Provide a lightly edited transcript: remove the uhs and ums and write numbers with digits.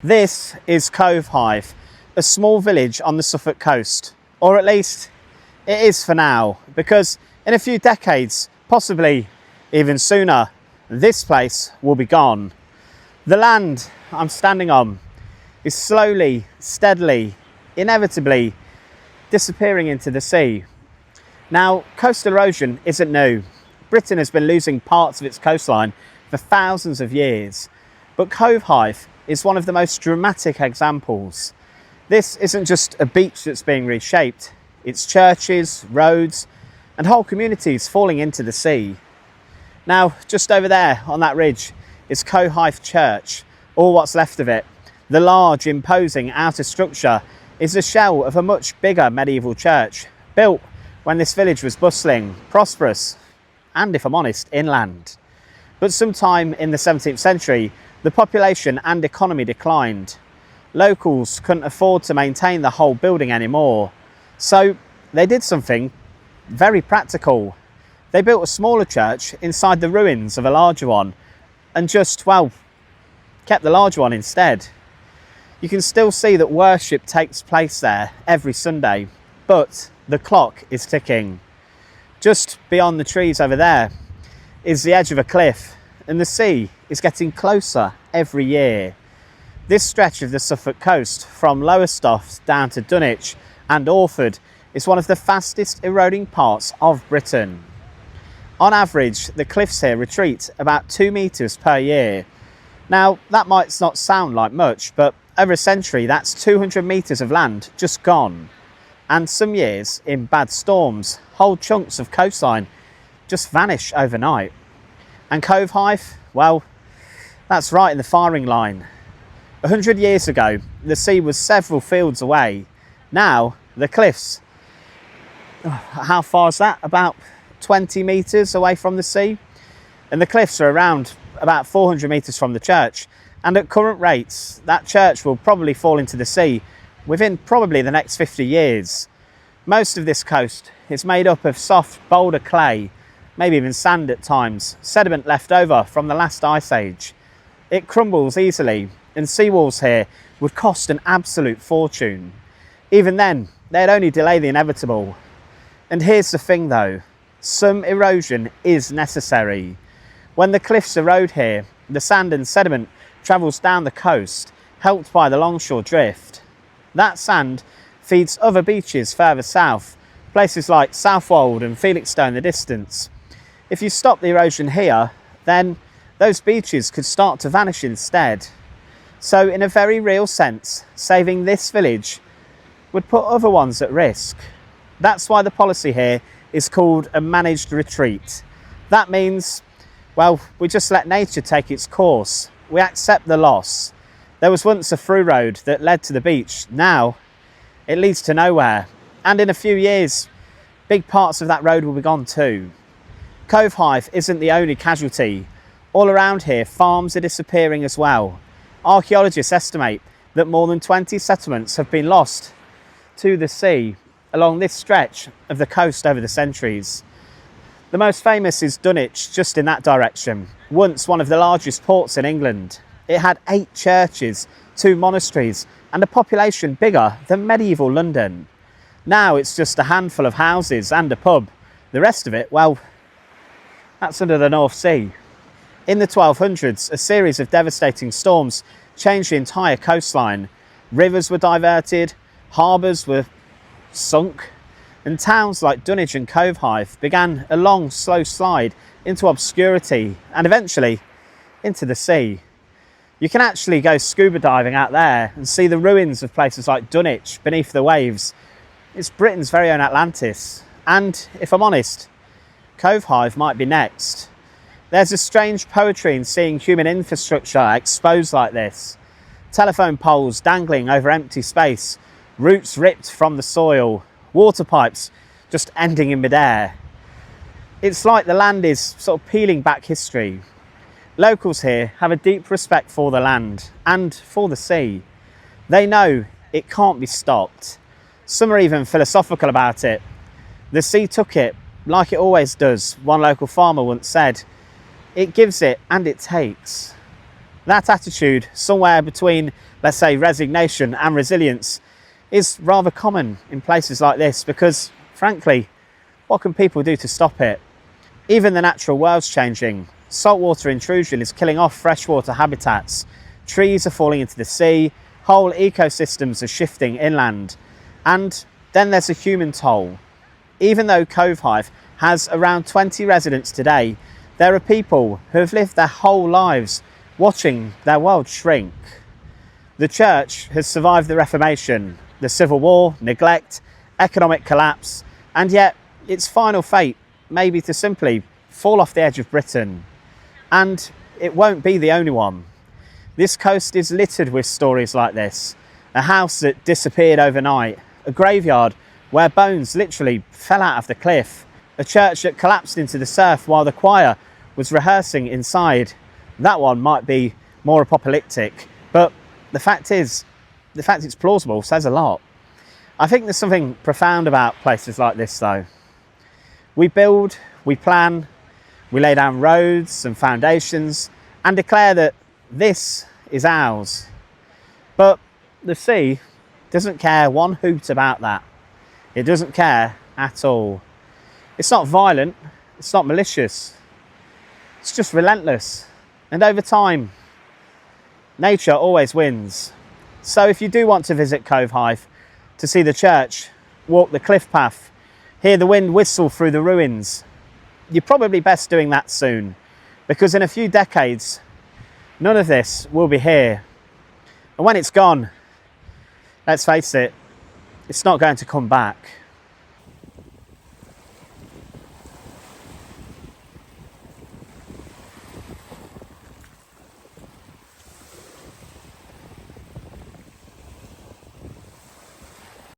This is Covehithe, a small village on the Suffolk coast, or at least it is for now, because in a few decades, possibly even sooner, this place will be gone. The land I'm standing on is slowly, steadily, inevitably disappearing into the sea. Now, coastal erosion isn't new. Britain has been losing parts of its coastline for thousands of years, but Covehithe is one of the most dramatic examples. This isn't just a beach that's being reshaped, it's churches, roads, and whole communities falling into the sea. Now, just over there on that ridge is Covehithe Church, or what's left of it. The large, imposing outer structure is a shell of a much bigger medieval church, built when this village was bustling, prosperous, and, if I'm honest, inland. But sometime in the 17th century, the population and economy declined. Locals couldn't afford to maintain the whole building anymore. So they did something very practical. They built a smaller church inside the ruins of a larger one and just, well, kept the larger one instead. You can still see that worship takes place there every Sunday, but the clock is ticking. Just beyond the trees over there is the edge of a cliff, and the sea is getting closer every year. This stretch of the Suffolk coast, from Lowestoft down to Dunwich and Orford, is one of the fastest eroding parts of Britain. On average, the cliffs here retreat about 2 metres per year. Now, that might not sound like much, but over a century, that's 200 metres of land just gone. And some years, in bad storms, whole chunks of coastline just vanish overnight. And Covehithe, well, that's right in the firing line. 100 years ago, the sea was several fields away. Now, the cliffs, how far is that? About 20 metres away from the sea. And the cliffs are around about 400 metres from the church. And at current rates, that church will probably fall into the sea within probably the next 50 years. Most of this coast is made up of soft boulder clay, maybe even sand at times, sediment left over from the last ice age. It crumbles easily, and seawalls here would cost an absolute fortune. Even then, they'd only delay the inevitable. And here's the thing though, some erosion is necessary. When the cliffs erode here, the sand and sediment travels down the coast, helped by the longshore drift. That sand feeds other beaches further south, places like Southwold and Felixstowe in the distance. If you stop the erosion here, then those beaches could start to vanish instead. So in a very real sense, saving this village would put other ones at risk. That's why the policy here is called a managed retreat. That means, well, we just let nature take its course. We accept the loss. There was once a through road that led to the beach. Now it leads to nowhere. And in a few years, big parts of that road will be gone too. Covehithe isn't the only casualty. All around here, farms are disappearing as well. Archaeologists estimate that more than 20 settlements have been lost to the sea along this stretch of the coast over the centuries. The most famous is Dunwich, just in that direction, once one of the largest ports in England. It had 8 churches, 2 monasteries, and a population bigger than medieval London. Now it's just a handful of houses and a pub. The rest of it, well, that's under the North Sea. In the 1200s, a series of devastating storms changed the entire coastline. Rivers were diverted, harbours were sunk, and towns like Dunwich and Covehithe began a long, slow slide into obscurity and eventually into the sea. You can actually go scuba diving out there and see the ruins of places like Dunwich beneath the waves. It's Britain's very own Atlantis. And if I'm honest, Covehithe might be next. There's a strange poetry in seeing human infrastructure exposed like this. Telephone poles dangling over empty space, roots ripped from the soil, water pipes just ending in midair. It's like the land is sort of peeling back history. Locals here have a deep respect for the land and for the sea. They know it can't be stopped. Some are even philosophical about it. The sea took it like it always does, one local farmer once said. It gives it and it takes. That attitude, somewhere between, let's say, resignation and resilience, is rather common in places like this because, frankly, what can people do to stop it? Even the natural world's changing. Saltwater intrusion is killing off freshwater habitats. Trees are falling into the sea. Whole ecosystems are shifting inland. And then there's a human toll. Even though Covehithe has around 20 residents today, there are people who have lived their whole lives watching their world shrink. The church has survived the Reformation, the Civil War, neglect, economic collapse, and yet its final fate may be to simply fall off the edge of Britain. And it won't be the only one. This coast is littered with stories like this. A house that disappeared overnight, a graveyard where bones literally fell out of the cliff, a church that collapsed into the surf while the choir was rehearsing inside. That one might be more apocalyptic, but the fact it's plausible says a lot. I think there's something profound about places like this though. We build, we plan, we lay down roads and foundations and declare that this is ours. But the sea doesn't care one hoot about that. It doesn't care at all. It's not violent, it's not malicious. It's just relentless. And over time, nature always wins. So if you do want to visit Covehithe, to see the church, walk the cliff path, hear the wind whistle through the ruins, you're probably best doing that soon, because in a few decades, none of this will be here. And when it's gone, let's face it, it's not going to come back.